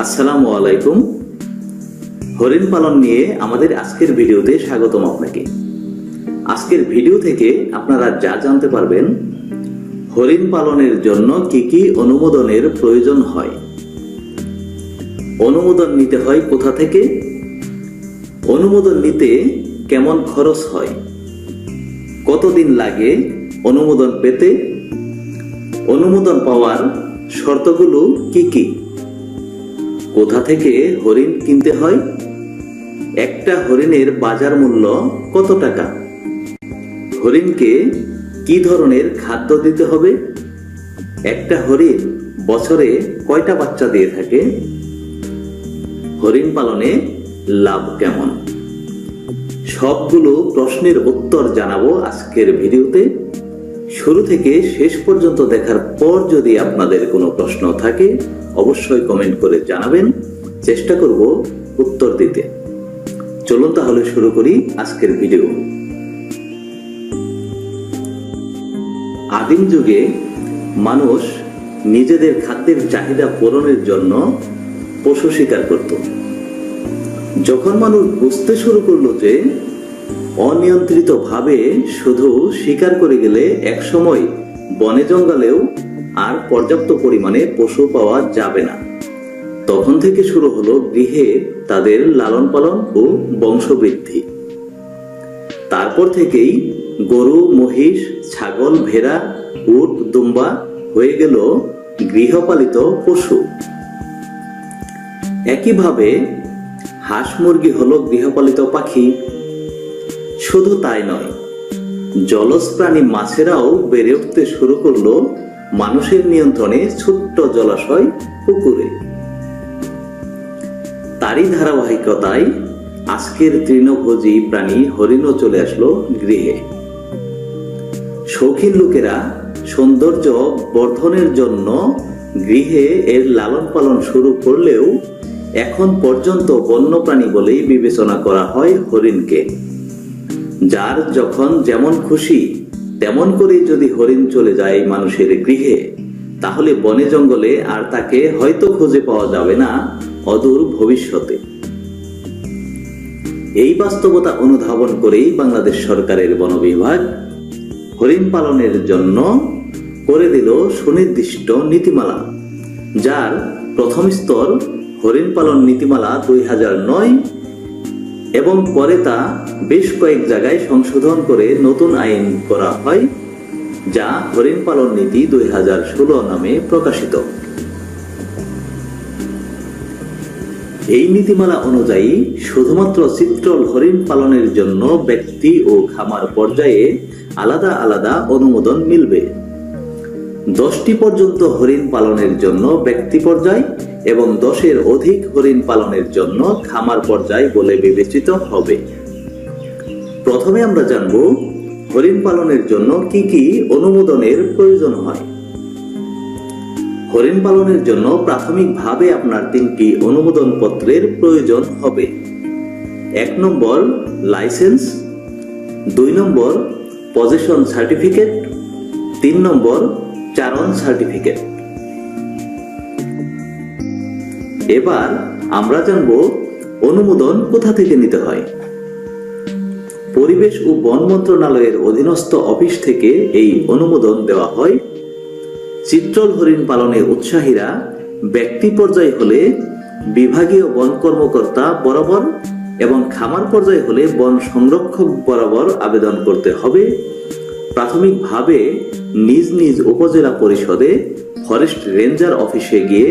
আসসালামু আলাইকুম। হরিণ পালন নিয়ে আমাদের আজকের ভিডিওতে স্বাগতম আপনাকে। আজকের ভিডিও থেকে আপনারা যা জানতে পারবেন, হরিণ পালনের জন্য কি কি অনুমোদনের প্রয়োজন হয়, অনুমোদন নিতে হয় কোথা থেকে, অনুমোদন নিতে কেমন খরচ হয়, কতদিন লাগে অনুমোদন পেতে, অনুমোদন পাওয়ার শর্তগুলো কি কি, কোথা থেকে হরিণ কিনতে হয়, একটা হরিণের বাজার মূল্য কত টাকা, হরিণকে কি ধরনের খাদ্য দিতে হবে, একটা হরিণ বছরে কয়টা বাচ্চা দিয়ে থাকে, হরিণ পালনে লাভ কেমন, সবগুলো প্রশ্নের উত্তর জানাবো আজকের ভিডিওতে। শুরু থেকে শেষ পর্যন্ত দেখার পর যদি আপনাদের কোনো প্রশ্ন থাকে অবশ্যই কমেন্ট করে জানাবেন, চেষ্টা করব উত্তর দিতে। চলুন তাহলে শুরু করি আজকের ভিডিও। আদিম যুগে মানুষ নিজেদের খাদ্যের চাহিদা পূরণের জন্য পশু শিকার করত। যখন মানুষ বুঝতে শুরু করলো যে অনিয়ন্ত্রিতভাবে শুধু শিকার করে গেলে একসময় বনে জঙ্গলেও আর পর্যাপ্ত পরিমাণে পশু পাওয়া যাবে না, তখন থেকে শুরু হলো গৃহে তাদের লালন পালন ও বংশবৃদ্ধি। তারপর থেকেই গরু, মহিষ, ছাগল, ভেড়া, উট, দুম্বা হয়ে গেল গৃহপালিত পশু। একইভাবে হাঁস, মুরগি হলো গৃহপালিত পাখি। শুধু তাই নয়, জলজ প্রাণী মাছেরাও বেড়ে উঠতে শুরু করলো মানুষের নিয়ন্ত্রণে ছোট্ট জলাশয়, পুকুরে। তারই ধারাবাহিকতায় আজকের তৃণভোজী প্রাণী হরিণও চলে আসলো গৃহে। শৌখিন লোকেরা সৌন্দর্য বর্ধনের জন্য গৃহে এর লালন পালন শুরু করলেও এখন পর্যন্ত বন্যপ্রাণী বলেই বিবেচনা করা হয় হরিণকে। যার যখন যেমন খুশি তেমন করে যদি হরিণ চলে যায় মানুষের গৃহে, তাহলে বনে জঙ্গলে আর তাকে হয়তো খুঁজে পাওয়া যাবে না অদূর ভবিষ্যতে। এই বাস্তবতা অনুধাবন করেই বাংলাদেশ সরকারের বন বিভাগ হরিণ পালনের জন্য করে দিল সুনির্দিষ্ট নীতিমালা, যার প্রথম স্তর হরিণ পালন নীতিমালা 2009 এবং পরে তা বেশ কয়েক জায়গায় সংশোধন করে নতুন আইন করা হয়, যা হরিণ পালন নীতি 2016 নামে প্রকাশিত। এই নীতিমালা অনুযায়ী শুধুমাত্র চিত্রল হরিণ পালনের জন্য ব্যক্তি ও খামার পর্যায়ে আলাদা আলাদা অনুমোদন মিলবে। 10টি পর্যন্ত হরিণ পালনের জন্য ব্যক্তি পর্যায় এবং 10-এর অধিক হরিণ পালনের জন্য খামার পর্যায় বলে বিবেচিত হবে। প্রথমে আমরা জানব হরিণ পালনের জন্য কি কি অনুমোদনের প্রয়োজন হয়। হরিণ পালনের জন্য প্রাথমিকভাবে আপনার 3টি অনুমোদন পত্রের প্রয়োজন হবে। 1 নম্বর লাইসেন্স, 2 নম্বর পজেশন সার্টিফিকেট, 3 নম্বর চারণ সার্টিফিকেট। এবার আমরা জানব অনুমোদন কোথা থেকে নিতে হয়। পরিবেশ ও বন মন্ত্রণালয়ের অধীনস্থ অফিস থেকে এই অনুমোদন দেওয়া হয়। চিত্রল হরিণ পালনে উৎসাহীরা ব্যক্তি পর্যায়ে হলে বিভাগীয় বন কর্মকর্তা বরাবর এবং খামার পর্যায়ে হলে বন সংরক্ষক বরাবর আবেদন করতে হবে। প্রাথমিকভাবে নিজ নিজ উপজেলা পরিষদে ফরেস্ট রেঞ্জার অফিসে গিয়ে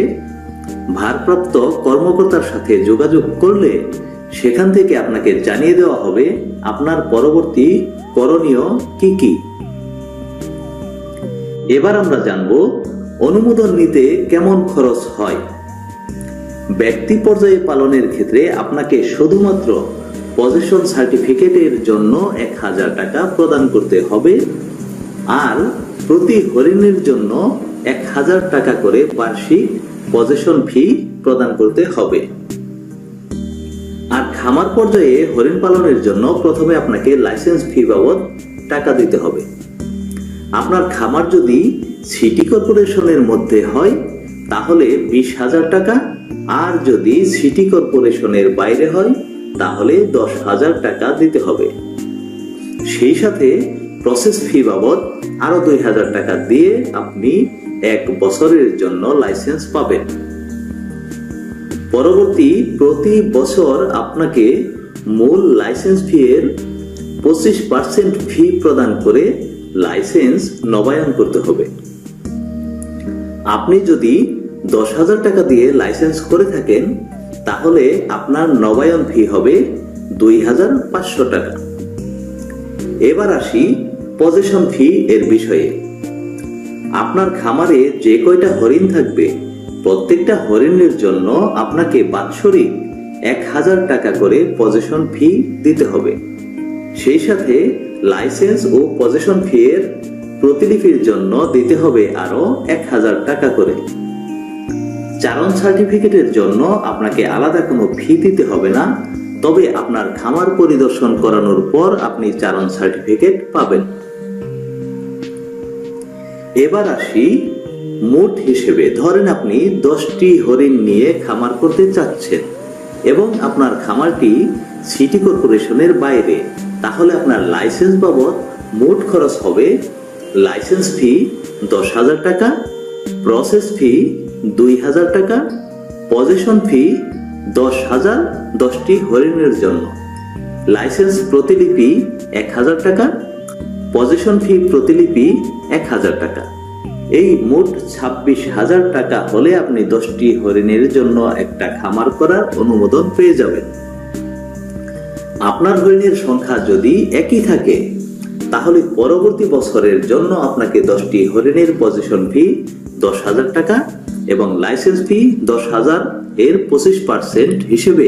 ভারপ্রাপ্ত কর্মকর্তার সাথে যোগাযোগ করলে সেখান থেকে আপনাকে জানিয়ে দেওয়া হবে আপনার পরবর্তী করণীয় কি কি। এবার আমরা জানব অনুমোদন নিতে কেমন খরচ হয়। ব্যক্তি পর্যায়ে পালনের ক্ষেত্রে আপনাকে শুধুমাত্র পজেশন সার্টিফিকেটের জন্য 1000 টাকা প্রদান করতে হবে, আর প্রতি হরিণের জন্য 1000 টাকা করে বার্ষিক পজেশন ফি প্রদান করতে হবে। আর খামার পর্যায়ে হরিণ পালনের জন্য প্রথমে আপনাকে লাইসেন্স ফি বাবদ টাকা দিতে হবে। আপনার খামার যদি সিটি কর্পোরেশনের মধ্যে হয় তাহলে 20,000 টাকা, আর যদি সিটি কর্পোরেশনের বাইরে হয় তাহলে 10,000 টাকা দিতে হবে। সেই সাথে প্রসেস ফি বাবদ আরো 2,000 টাকা দিয়ে আপনি 1 বছরের জন্য লাইসেন্স পাবেন। পরবর্তী প্রতি বছর আপনাকে মূল লাইসেন্স ফি এর 25% ফি প্রদান করে লাইসেন্স নবায়ন করতে হবে। আপনি যদি 10,000 টাকা দিয়ে লাইসেন্স করে থাকেন তাহলে আপনার নবায়ন ফি হবে 2,500 টাকা। এবার আসি পজেশন ফি এর বিষয়ে। আপনার খামারে যে কয়টা হরিণ থাকবে প্রত্যেকটা হরিণের জন্য আপনাকে বাৎসরিক 1,000 টাকা করে পজেশন ফি দিতে হবে। সেই সাথে লাইসেন্স ও পজেশন ফি এর প্রতিলিপির জন্য দিতে হবে আরো 1,000 টাকা করে। চারণ সার্টিফিকেটের জন্য আপনাকে আলাদা কোনো ফি দিতে হবে না, তবে আপনার খামার পরিদর্শন করানোর পর আপনি চারণ সার্টিফিকেট পাবেন। এবার আসি মোট হিসেবে। ধরেন আপনি 10টি হরিণ নিয়ে খামার করতে চাচ্ছেন এবং আপনার খামারটি সিটি কর্পোরেশনের বাইরে, তাহলে আপনার লাইসেন্স বাবদ মোট খরচ হবে লাইসেন্স ফি 10,000 টাকা, প্রসেস ফি 2,000 টাকা, পজেশন ফি 10,000 10টি হরিণের জন্য, লাইসেন্স প্রতিলিপি 1,000 টাকা, পজেশন ফি প্রতিলিপি 1,000 টাকা। এই মোট 26,000 টাকা হলে আপনি 10টি হরিণের জন্য একটা খামার করার অনুমোদন পেয়ে যাবেন। আপনার হরিণের সংখ্যা যদি একই থাকে তাহলে পরবর্তী বছরের জন্য আপনাকে 10টি হরিণের পজেশন ফি 10,000 টাকা এবং লাইসেন্স ফি 10,000 এর 25% হিসেবে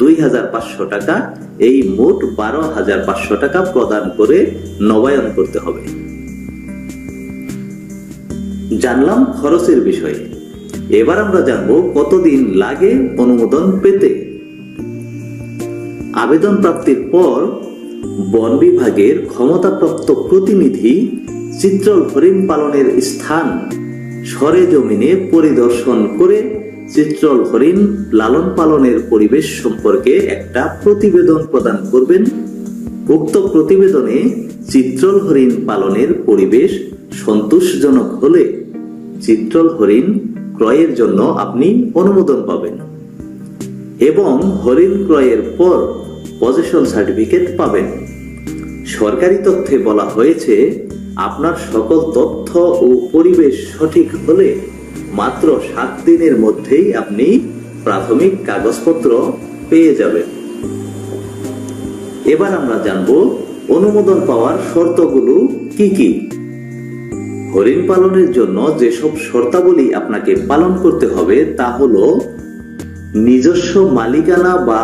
2,500 টাকা, এই মোট 12,500 টাকা প্রদান করে নবায়ন করতে হবে। জানলাম খরচের বিষয়ে। এবার আমরা জানবো কতদিন লাগে অনুমোদন পেতে। আবেদন প্রাপ্তির পর বন বিভাগের ক্ষমতাপ্রাপ্ত প্রতিনিধি চিত্রল হরিণ পালনের স্থান সরেজমিনে পরিদর্শন করে চিত্রল হরিণ লালন পালনের পরিবেশ সম্পর্কে একটা প্রতিবেদন প্রদান করবেন। উক্ত প্রতিবেদনে চিত্রল হরিণ পালনের পরিবেশ সন্তোষজনক হলে চিত্রল হরিণ ক্রয়ের জন্য আপনি অনুমোদন পাবেন এবং হরিণ ক্রয়ের পর পজেশন সার্টিফিকেট পাবেন। সরকারি তথ্যে বলা হয়েছে আপনার সকল তথ্য ও পরিবেশ সঠিক হলে মাত্র 7 দিনের মধ্যেই আপনি প্রাথমিক কাগজপত্র পেয়ে যাবেন। এবার আমরা জানব অনুমোদন পাওয়ার শর্তগুলো কি কি। হরিণ পালনের জন্য যেসব শর্তাবলী আপনাকে পালন করতে হবে তা হলো নিজস্ব মালিকানা বা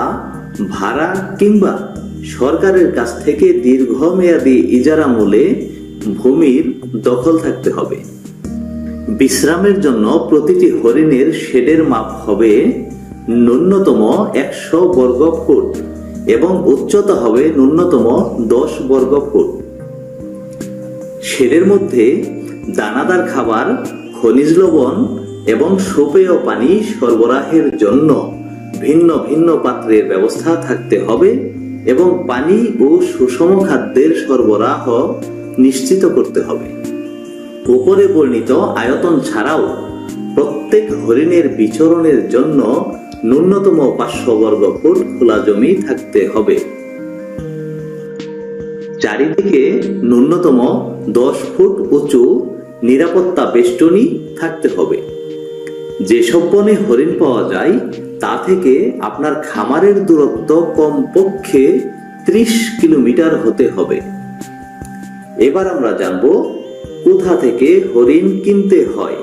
ভাড়া কিংবা সরকারের কাছ থেকে দীর্ঘমেয়াদী ইজারা মূলে ভূমির দখল থাকতে হবে। বিশ্রামের জন্য প্রতিটি হরিণের শেডের মাপ হবে ন্যূনতম 100 বর্গ ফুট এবং উচ্চতা হবে ন্যূনতম 10 বর্গ ফুট। শেডের মধ্যে দানাদার খাবার, খনিজ লবণ এবং সুপেয় পানি সরবরাহের জন্য ভিন্ন ভিন্ন পাত্রের ব্যবস্থা থাকতে হবে এবং পানি ও সুষম খাদ্যের সরবরাহ নিশ্চিত করতে হবে। উপরে বর্ণিত আয়তন ছাড়াও প্রত্যেক হরিণের বিচরণের জন্য ন্যূনতম 500 বর্গ ফুট খোলা জমি থাকতে হবে। চারিদিকে ন্যূনতম 10 ফুট উঁচু নিরাপত্তা বেষ্টনী থাকতে হবে। যেসব বনে হরিণ পাওয়া যায় তা থেকে আপনার খামারের দূরত্ব কমপক্ষে 30 কিলোমিটার হতে হবে। এবার আমরা জানব কোথা থেকে হরিণ কিনতে হয়।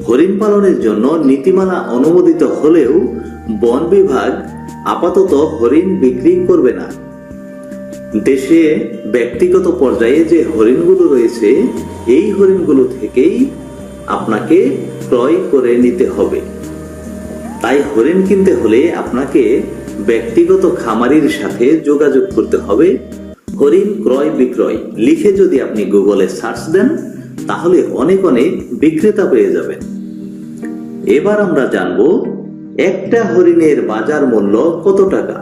হরিণ পালনের জন্য নীতিমালা অনুমোদিত হলেও বন বিভাগ আপাতত হরিণ বিক্রি করবে না। দেশে ব্যক্তিগত পর্যায়ে যে হরিণগুলো রয়েছে এই হরিণগুলো থেকেই আপনাকে ক্রয় করে নিতে হবে। তাই হরিণ কিনতে হলে আপনাকে ব্যক্তিগত খামারির সাথে যোগাযোগ করতে হবে। হরিণ ক্রয় বিক্রয় লিখে যদি আপনি গুগলে সার্চ দেন তাহলে অনেক অনেক বিক্রেতা পেয়ে যাবেন। এবার আমরা জানব একটা হরিণের বাজার মূল্য কত টাকা।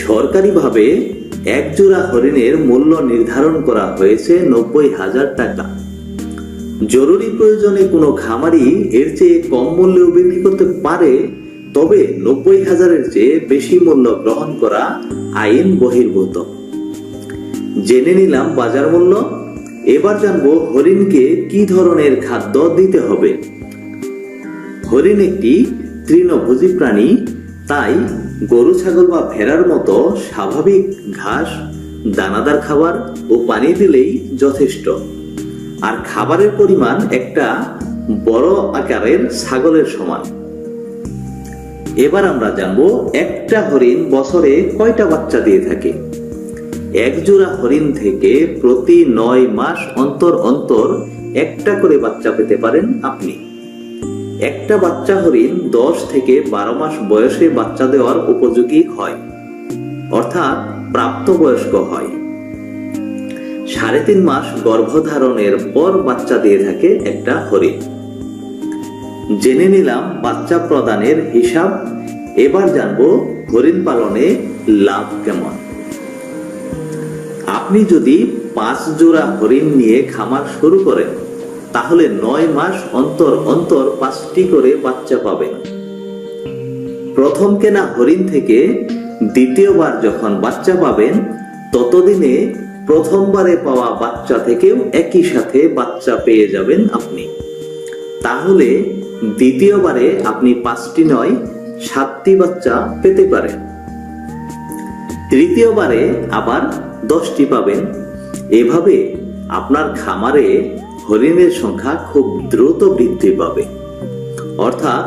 সরকারিভাবে এক জোড়া হরিণের মূল্য নির্ধারণ করা হয়েছে 90,000 টাকা। জরুরি প্রয়োজনে কোনো খামারি এর চেয়ে কম মূল্যেও বিক্রি করতে পারে, তবে 90,000-এর চেয়ে বেশি মূল্য গ্রহণ করা আইন বহির্ভূত। জেনে নিলাম বাজার মূল্য। এবার জানবো হরিণকে কি ধরনের খাদ্য দিতে হবে। হরিণ একটি তৃণভোজী প্রাণী, তাই গরু, ছাগল বা ভেড়ার মতো স্বাভাবিক ঘাস, দানাদার খাবার ও পানি দিলেই যথেষ্ট। আর খাবারের পরিমাণ একটা বড় আকারের ছাগলের সমান। এবার আমরা জানবো একটা হরিণ বছরে কয়টা বাচ্চা দিয়ে থাকে। এক জোড়া হরিণ থেকে প্রতি 9 মাস অন্তর অন্তর একটা করে বাচ্চা পেতে পারেন আপনি। একটা বাচ্চা হরিণ 10 থেকে 12 মাস বয়সে বাচ্চা দেওয়ার উপযোগী হয়, অর্থাৎ প্রাপ্তবয়স্ক হয়। 3.5 মাস গর্ভধারণের পর বাচ্চা দিয়ে থাকে একটা হরিণ। জেনে নিলাম বাচ্চা প্রদানের হিসাব। এবার জানবো হরিণ পালনে লাভ কেমন। আপনি যদি 5 জোড়া হরিণ নিয়ে খামার শুরু করেন, তাহলে 9 মাস অন্তর অন্তর 5টি করে বাচ্চা পাবেন। প্রথম কেনা হরিণ থেকে দ্বিতীয়বার যখন বাচ্চা পাবেন, ততদিনে প্রথমবারে পাওয়া বাচ্চা থেকেও একই সাথে বাচ্চা পেয়ে যাবেন আপনি। তাহলে দ্বিতীয়বারে আপনি 5টি নয় 7টি বাচ্চা পেতে পারেন। তৃতীয়বারে আবার 10টি পাবেন। এভাবে আপনার খামারে হরিণের সংখ্যা খুব দ্রুত বৃদ্ধি পাবে। অর্থাৎ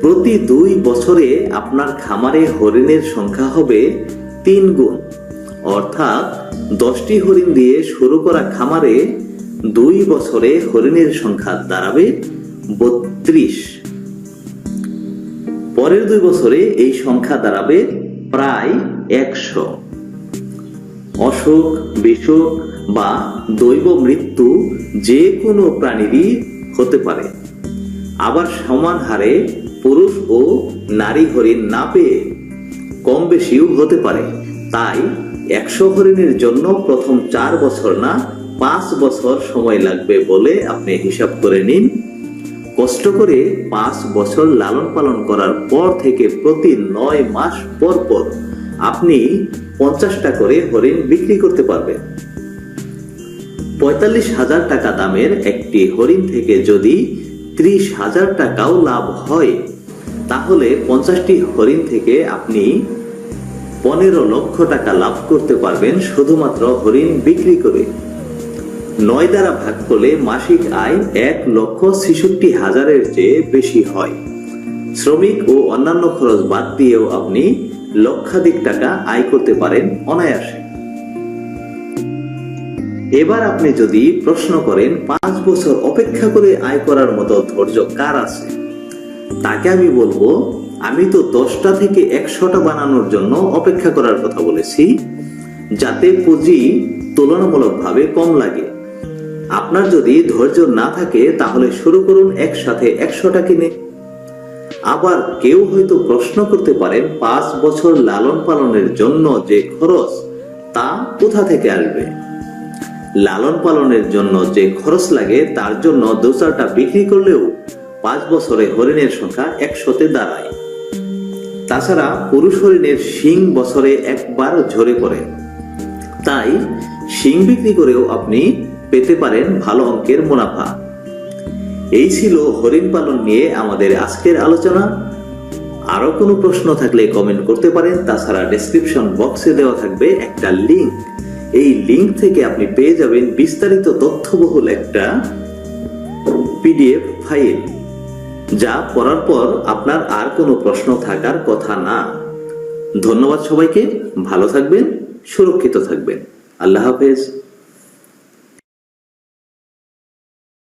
প্রতি 2 বছরে আপনার খামারে হরিণের সংখ্যা হবে 3 গুণ। অর্থাৎ 10টি হরিণ দিয়ে শুরু করা খামারে 2 বছরে হরিণের সংখ্যা দাঁড়াবে 32। পরের 2 বছরে এই সংখ্যা দাঁড়াবে প্রায় 100। অসুখ, বিসুখ বা দৈব মৃত্যু যে কোনো প্রাণীরই হতে পারে। আবার সমান হারে পুরুষ ও নারী হরিণ না পেয়ে কম বেশিও হতে পারে। তাই 100 হরিণের জন্য প্রথম 4 বছর না 5 বছর সময় লাগবে বলে আপনি হিসাব করে নিন। কষ্ট করে 5 বছর লালন পালন করার পর থেকে প্রতি 9 মাস পর পর আপনি 50টা করে হরিণ বিক্রি করতে পারবেন। 45,000 টাকা দামের একটি হরিণ থেকে যদি 30,000 টাকাও লাভ হয়, তাহলে 50টি হরিণ থেকে আপনি 15 লক্ষ টাকা লাভ করতে পারবেন শুধুমাত্র হরিণ বিক্রি করে। 9 দ্বারা ভাগ করলে মাসিক আয় 1,66,000-এর চেয়ে বেশি হয়। শ্রমিক ও অন্যান্য খরচ বাদ দিয়েও আপনি লক্ষাধিক টাকা আয় করতে পারেন অনায়াসে। এবার আপনি যদি প্রশ্ন করেন 5 বছর অপেক্ষা করে আয় করার মতো ধৈর্য কার আছে, তাকে আমি বলবো, আমি তো 10টা থেকে 100টা বানানোর জন্য অপেক্ষা করার কথা বলেছি, যাতে পুঁজি তুলনামূলকভাবে কম লাগে। আপনার যদি ধৈর্য না থাকে তাহলে শুরু করুন একসাথে 100টা কিনে। আবার কেউ হয়তো প্রশ্ন করতে পারেন 5 বছর লালন পালনের জন্য যে খরচ, তা কোথা থেকে আসবে? লালন পালনের জন্য যে খরচ লাগে তার জন্য 2-4টা বিক্রি করলেও 5 বছরে হরিণের সংখ্যা 100-তে দাঁড়ায়। তাছাড়া পুরুষ হরিণের শিং বছরে একবার ঝরে পড়ে, তাই শিং বিক্রি করেও আপনি পেতে পারেন ভালো অঙ্কের মুনাফা। এই ছিল হরিণ পালন নিয়ে আমাদের আজকের আলোচনা। আরো কোনো প্রশ্ন থাকলে কমেন্ট করতে পারেন। তাছাড়া ডেসক্রিপশন বক্সে দেওয়া থাকবে একটা লিংক। এই লিংক থেকে আপনি পেয়ে যাবেন বিস্তারিত তথ্যবহুল একটা পিডিএফ ফাইল, যা পড়ার পর আপনার আর কোনো প্রশ্ন থাকার কথা না। ধন্যবাদ সবাইকে। ভালো থাকবেন, সুরক্ষিত থাকবেন। আল্লাহ হাফেজ।